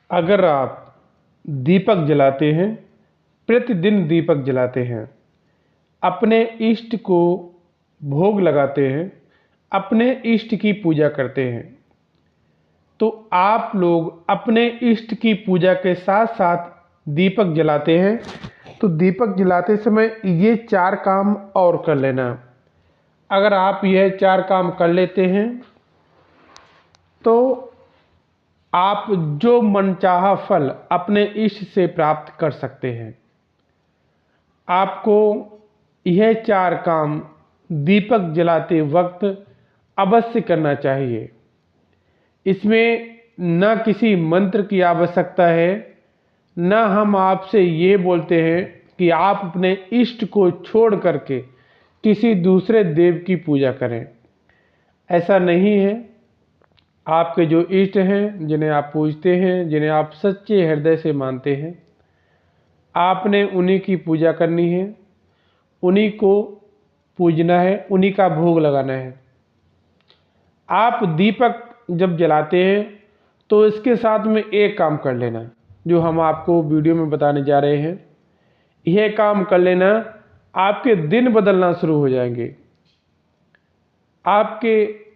अगर आप दीपक जलाते हैं, प्रतिदिन दीपक जलाते हैं, अपने इष्ट को भोग लगाते हैं, अपने इष्ट की पूजा करते हैं, तो आप लोग अपने इष्ट की पूजा के साथ साथ दीपक जलाते हैं, तो दीपक जलाते समय ये 4 काम और कर लेना। अगर आप यह 4 काम कर लेते हैं तो आप जो मनचाहा फल अपने इष्ट से प्राप्त कर सकते हैं। आपको यह 4 काम दीपक जलाते वक्त अवश्य करना चाहिए। इसमें न किसी मंत्र की आवश्यकता है, न हम आपसे ये बोलते हैं कि आप अपने इष्ट को छोड़ करके किसी दूसरे देव की पूजा करें। ऐसा नहीं है। आपके जो इष्ट हैं, जिन्हें आप पूजते हैं, जिन्हें आप सच्चे हृदय से मानते हैं, आपने उन्हीं की पूजा करनी है, उन्हीं को पूजना है, उन्हीं का भोग लगाना है। आप दीपक जब जलाते हैं तो इसके साथ में एक काम कर लेना, जो हम आपको वीडियो में बताने जा रहे हैं। यह काम कर लेना, आपके दिन बदलना शुरू हो जाएंगे। आपके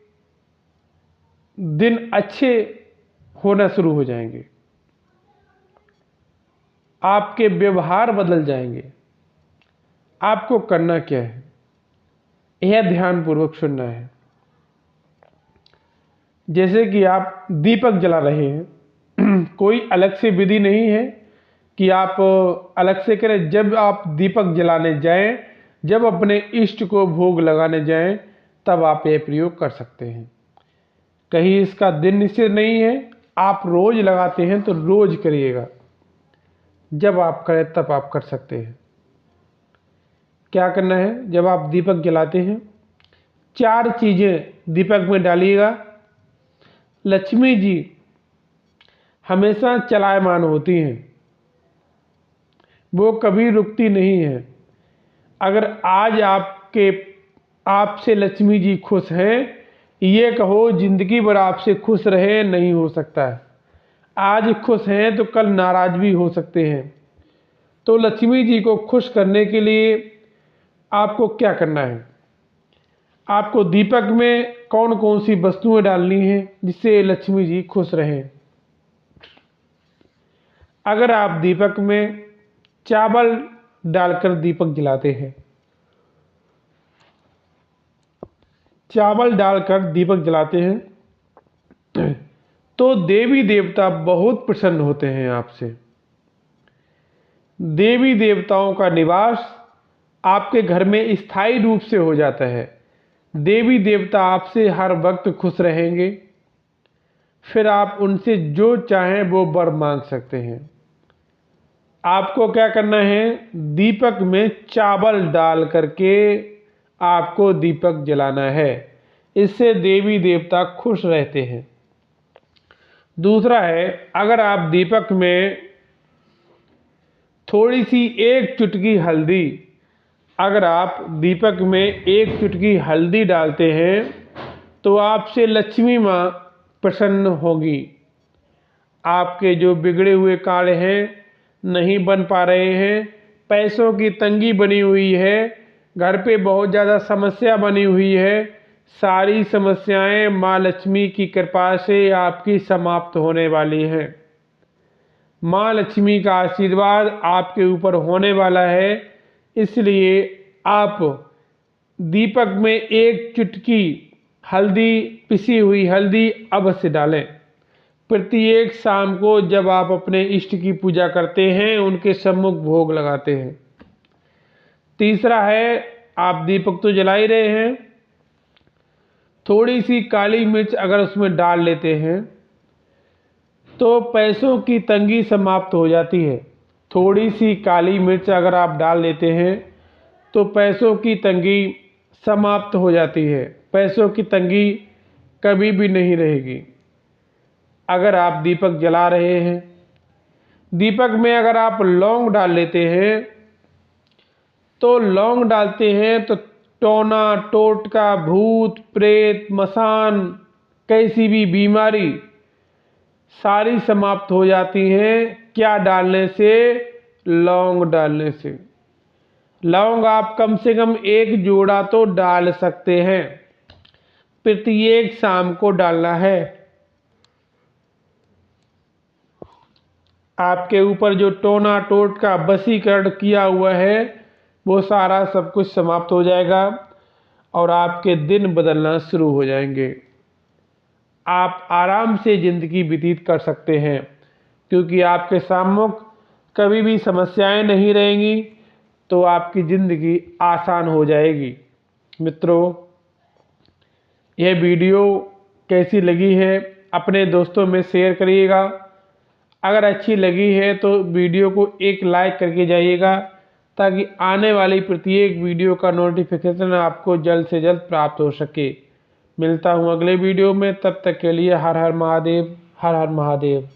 दिन अच्छे होना शुरू हो जाएंगे, आपके व्यवहार बदल जाएंगे। आपको करना क्या है, यह ध्यानपूर्वक सुनना है। जैसे कि आप दीपक जला रहे हैं, कोई अलग से विधि नहीं है कि आप अलग से करें। जब आप दीपक जलाने जाएं, जब अपने इष्ट को भोग लगाने जाएं, तब आप यह प्रयोग कर सकते हैं। कहीं इसका दिन निश्चित नहीं है। आप रोज लगाते हैं तो रोज करिएगा, जब आप करें तब आप कर सकते हैं। क्या करना है, जब आप दीपक जलाते हैं 4 चीज़ें दीपक में डालिएगा। लक्ष्मी जी हमेशा चलायमान होती हैं, वो कभी रुकती नहीं है। अगर आज आपसे लक्ष्मी जी खुश हैं, ये कहो जिंदगी भर आपसे खुश रहे, नहीं हो सकता है। आज खुश हैं तो कल नाराज भी हो सकते हैं। तो लक्ष्मी जी को खुश करने के लिए आपको क्या करना है, आपको दीपक में कौन कौन सी वस्तुएं डालनी हैं जिससे लक्ष्मी जी खुश रहें। अगर आप दीपक में चावल डालकर दीपक जलाते हैं, चावल डालकर दीपक जलाते हैं, तो देवी देवता बहुत प्रसन्न होते हैं आपसे। देवी देवताओं का निवास आपके घर में स्थायी रूप से हो जाता है। देवी देवता आपसे हर वक्त खुश रहेंगे। फिर आप उनसे जो चाहें वो वर मांग सकते हैं। आपको क्या करना है, दीपक में चावल डाल करके आपको दीपक जलाना है। इससे देवी देवता खुश रहते हैं। दूसरा है, अगर आप दीपक में थोड़ी सी 1 चुटकी हल्दी, अगर आप दीपक में 1 चुटकी हल्दी डालते हैं तो आपसे लक्ष्मी माँ प्रसन्न होगी। आपके जो बिगड़े हुए कार्य हैं, नहीं बन पा रहे हैं, पैसों की तंगी बनी हुई है, घर पे बहुत ज़्यादा समस्या बनी हुई है, सारी समस्याएं माँ लक्ष्मी की कृपा से आपकी समाप्त होने वाली हैं। माँ लक्ष्मी का आशीर्वाद आपके ऊपर होने वाला है। इसलिए आप दीपक में 1 चुटकी हल्दी, पिसी हुई हल्दी अवश्य डालें। प्रत्येक शाम को जब आप अपने इष्ट की पूजा करते हैं, उनके सम्मुख भोग लगाते हैं। तीसरा है, आप दीपक तो जला ही रहे हैं, थोड़ी सी काली मिर्च अगर उसमें डाल लेते हैं तो पैसों की तंगी समाप्त हो जाती है। थोड़ी सी काली मिर्च अगर आप डाल लेते हैं तो पैसों की तंगी समाप्त हो जाती है। पैसों की तंगी कभी भी नहीं रहेगी। अगर आप दीपक जला रहे हैं, दीपक में अगर आप लौंग डाल लेते हैं, तो लौंग डालते हैं तो टोना टोटका, भूत प्रेत, मसान, कैसी भी बीमारी सारी समाप्त हो जाती हैं। क्या डालने से? लौंग डालने से। लौंग आप कम से कम 1 जोड़ा तो डाल सकते हैं। प्रत्येक शाम को डालना है। आपके ऊपर जो टोना टोट का वशीकरण किया हुआ है वो सारा सब कुछ समाप्त हो जाएगा और आपके दिन बदलना शुरू हो जाएंगे। आप आराम से ज़िंदगी व्यतीत कर सकते हैं क्योंकि आपके सम्मुख कभी भी समस्याएं नहीं रहेंगी, तो आपकी ज़िंदगी आसान हो जाएगी। मित्रों, यह वीडियो कैसी लगी है अपने दोस्तों में शेयर करिएगा। अगर अच्छी लगी है तो वीडियो को एक लाइक करके जाइएगा ताकि आने वाली प्रत्येक वीडियो का नोटिफिकेशन आपको जल्द से जल्द प्राप्त हो सके। मिलता हूँ अगले वीडियो में, तब तक के लिए हर हर महादेव, हर हर महादेव।